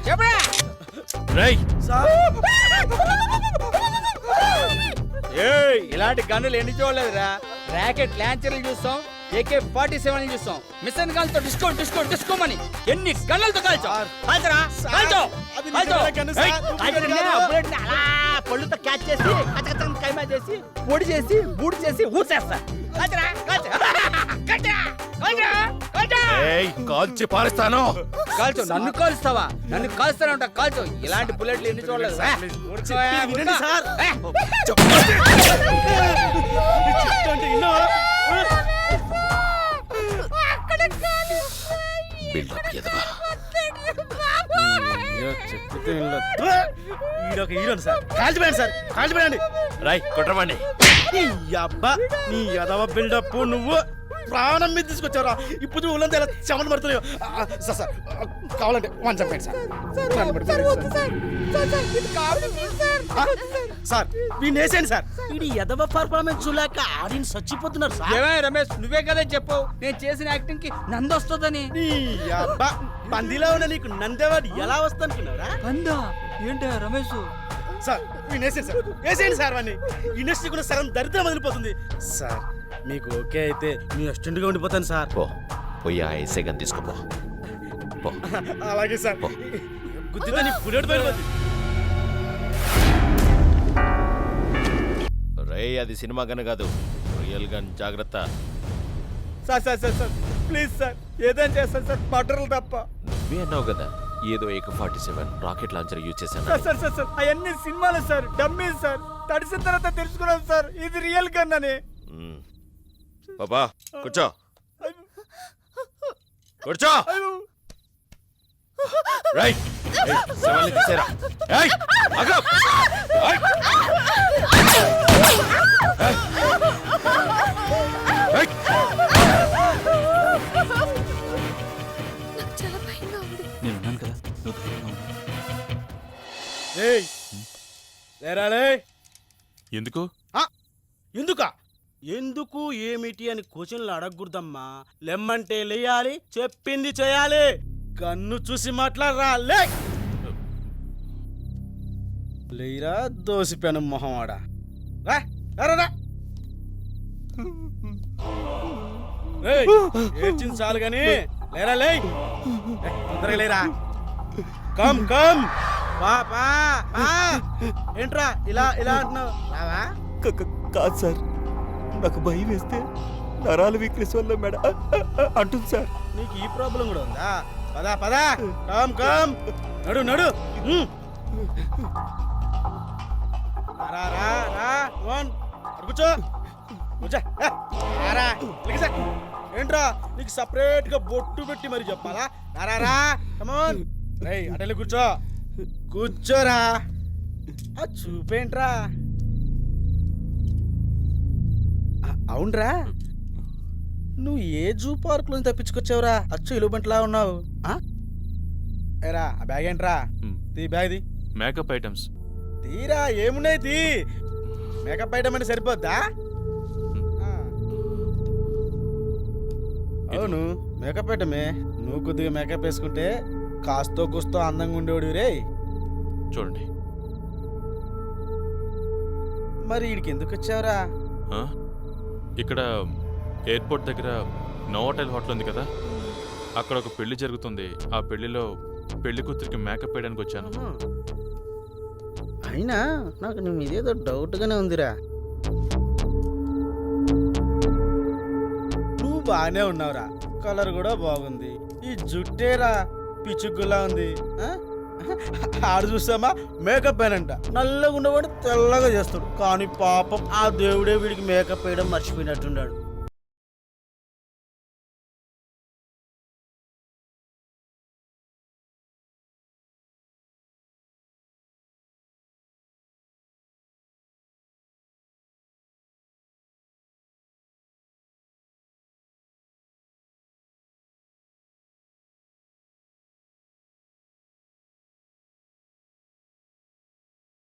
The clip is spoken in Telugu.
చెప్పరా ఇలాంటి గన్నులు ఎన్ని చూడలేదురా. రాకెట్ లాంచర్లు చూస్తాం, AK-47 చూస్తాం, మిషన్ గన్తో డిస్కోమని ఎన్ని గన్నులతో కాల్చరా పళ్ళుతో క్యాచ్ చేసి కైమా చేసి పొడి చేసి బూడి చేసి ఊసేస్తా. కాల్చి పారేస్తాను. కాల్చు, నన్ను కాలుస్తావా? నన్ను కాల్స్తానే ఉంటా. కాల్చు. ఇలాంటి బుల్లెట్లు ఎన్ని చూడలేదు. రై కొట్టమండి. నీ యదవ బిల్డప్ నువ్వు ప్రాణం మీద తీసుకొచ్చారా? ఇప్పుడు ఊళ్ళంతా ఎలా చెమట పడుతున్నాయో. సార్ కావాలంటే వన్ చెప్పండి సార్. వీడిని వేసేయండి సార్. వీడి యదవ పర్ఫార్మెన్స్ చూలేక ఆడియన్స్ చచ్చిపోతున్నారు సార్. ఏమే రమేష్, నువ్వే కదా చెప్పావు నేను చేసిన యాక్టింగ్ కి నంది వస్తుందని. పందిలో ఉన్న నీకు నందేవాడు ఎలా వస్తానుకున్నారా? నందా ఏంటా రమేష్? సార్ వీడిని వేసేయండి సార్. వేసేయండి సార్. వాడిని ఇండస్ట్రీ కూడా సగం దరిద్రం వదిలిపోతుంది సార్. మీకు ఓకే అయితే మీ అసిస్టెంట్ గా ఉండిపోతాను సార్. పోయి ఆ ఎస్ఐ గన్ తీసుకోపో. అలాగే సార్. గుద్దితే నీ బుల్లెట్ పడిపోతుంది. రే అది సినిమా గన్ కాదు, రియల్ గన్. జాగ్రత్త. సార్ ప్లీజ్ సార్, ఏదైనా చేస్తాను సార్, మటర్లు తప్ప. నువ్వే అన్నావు కదా ఏదో AK-47 రాకెట్ లాంచర్ యూజ్ చేశాను. సార్ అవన్నీ సినిమాలు సార్, డమ్మీ సార్. తడిసిన తర్వాత తెలుసుకున్నాను సార్ ఇది రియల్ గన్ అని. బాబా కూర్చో. కూర్చో. రైట్ సవాల్ని తీసేరా. నేనున్నాను కదా, నువ్వు ధైర్యంగా ఉండు. ఎందుకు ఎందుకా? ఎందుకు ఏమిటి అని క్వశ్చన్లు అడగకూడదమ్మా. లెమ్మంటే లేయాలి, చెప్పింది చేయాలి. కన్ను చూసి మాట్లాడరా. లేరా దోసిపోయాను మొహమాడా. ఏడ్చింది చాలు గాని లేరా. తొందరగా లేరా. కమ్ ఏంట్రా ఇలా అంటున్నావు? రావా? కాదు సార్, నాకు భయం వేస్తే నరాల వీక్నెస్ వల్ల మెడ అంటుంది సార్. నీకు ఈ ప్రాబ్లం కూడా ఉందా? పదా కమ్ నడు. కూర్చో. ఏంట్రా నీకు సపరేట్ గా బొట్టు పెట్టి మరి చెప్పాలా? రా కమాన్. రేయ్ అటెళ్ళి కూర్చోరా. చూపేంట్రా? అవునరా, నువ్వు ఏ జూ పార్క్ లో తప్పించుకొచ్చావురా? అచ్చు ఇలుబంట్లా ఉన్నావు. ఏరా ఆ బ్యాగ్ ఏంట్రా? తీ బ్యాగ్. ది మేకప్ ఐటమ్స్ తీరా. ఏమున్నాయి తీ. మేకప్ ఐటమ్ అంటే సరిపోద్దా? అవును మేకప్ ఐటమే. నువ్వు కొద్దిగా మేకప్ వేసుకుంటే కాస్తో కూస్తో అందంగా ఉండేవాడు రే. చూడండి. మరి వీడికి ఎందుకు వచ్చావురా? ఇక్కడ ఎయిర్పోర్ట్ దగ్గర నోవోటెల్ హోటల్ ఉంది కదా, అక్కడ ఒక పెళ్లి జరుగుతుంది. ఆ పెళ్లిలో పెళ్లి కూతురికి మేకప్ వేయడానికి వచ్చాను. అయినా నాకు నీ మీదేదో డౌట్గానే ఉందిరా. నువ్వు బాగానే ఉన్నావురా, కలర్ కూడా బాగుంది. ఈ జుట్టేరా పిచ్చుగులా ఉంది. ఆడు చూసామా మేకప్ వేయనంట. నల్లగా ఉన్నవాడు తెల్లగా చేస్తాడు. కానీ పాపం ఆ దేవుడే వీడికి మేకప్ వేయడం మర్చిపోయినట్టున్నాడు.